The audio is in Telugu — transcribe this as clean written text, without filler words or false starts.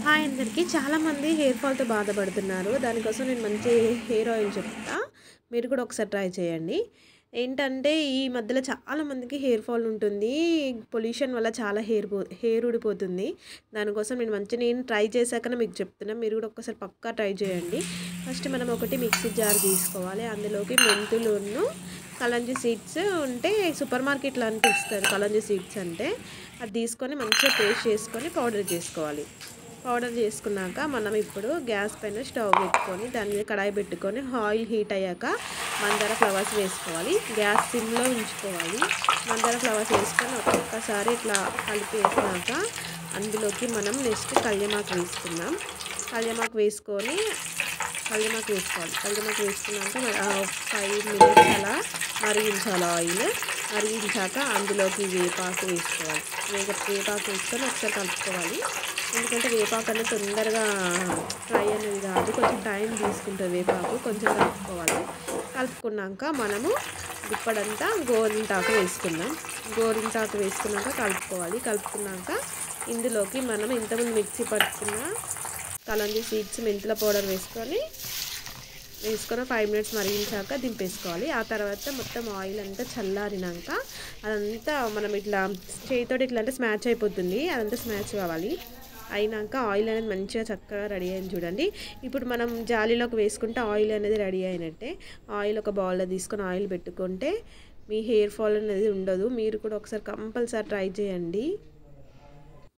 హాయ్ అందరికీ. చాలామంది హెయిర్ ఫాల్‌తో బాధపడుతున్నారు. దానికోసం నేను మంచి హెయిర్ ఆయిల్ చెప్తా. మీరు కూడా ఒకసారి ట్రై చేయండి. ఏంటంటే ఈ మధ్యలో చాలామందికి హెయిర్ ఫాల్ ఉంటుంది. పొల్యూషన్ వల్ల చాలా హెయిర్ ఊడిపోతుంది. దానికోసం నేను ట్రై చేశాకనే మీకు చెప్తున్నా. మీరు కూడా ఒక్కసారి పక్కా ట్రై చేయండి. ఫస్ట్ మనం ఒకటి మిక్సీ జార్ తీసుకోవాలి. అందులోకి మెంతులును కలంజీ సీడ్స్ ఉంటే సూపర్ మార్కెట్లో అంటే ఇస్తారు కలంజీ సీడ్స్ అంటే. అది తీసుకొని మంచిగా పేస్ట్ చేసుకొని పౌడర్ చేసుకోవాలి. పౌడర్ చేసుకున్నాక మనం ఇప్పుడు గ్యాస్ పైన స్టవ్ పెట్టుకొని దాని మీద కడాయి పెట్టుకొని ఆయిల్ హీట్ అయ్యాక మందార ఫ్లవర్స్ వేసుకోవాలి. గ్యాస్ సిమ్లో ఉంచుకోవాలి. మందార ఫ్లవర్స్ వేసుకొని ఒక్కొక్కసారి ఇట్లా కలిపి వేసినాక అందులోకి మనం నెక్స్ట్ కళ్యమాకు వేసుకుందాం. కళ్యమాకు వేసుకోవాలి. కళ్యమాకు వేసుకున్నాక 5 మినిట్స్ అలా మరిగించాలి. ఆయిల్ మరిగించాక అందులోకి వేపాకు వేసుకోవాలి. వేపాకు వేసుకొని ఒకసారి కలుపుకోవాలి. ఎందుకంటే వేపాకు అనేది తొందరగా ఫ్రై అనేది కాదు, కొంచెం టైం తీసుకుంటుంది. వేపాకు కొంచెం కలుపుకోవాలి. కలుపుకున్నాక మనము ఇప్పుడంతా గోరింటాకు వేసుకున్నాం. గోరింటాకు వేసుకున్నాక కలుపుకోవాలి. కలుపుకున్నాక ఇందులోకి మనం ఇంతకుముందు మిక్సీ పట్టుకున్న కలంజీ సీడ్స్ మెంతుల పౌడర్ వేసుకొని 5 మినిట్స్ మరిగించాక దింపేసుకోవాలి. ఆ తర్వాత మొత్తం ఆయిల్ అంతా చల్లారినాక అదంతా మనం ఇట్లా చేతితోటి ఇట్లా అంటే స్మాచ్ అయిపోతుంది. అదంతా స్మాచ్ కావాలి. అయినాక ఆయిల్ అనేది మంచిగా చక్కగా రెడీ అయింది చూడండి. ఇప్పుడు మనం జాలీలోకి వేసుకుంటే ఆయిల్ అనేది రెడీ అయినట్టే. ఆయిల్ ఒక బౌల్లో తీసుకొని ఆయిల్ పెట్టుకుంటే మీ హెయిర్ ఫాల్ అనేది ఉండదు. మీరు కూడా ఒకసారి కంపల్సరీ ట్రై చేయండి.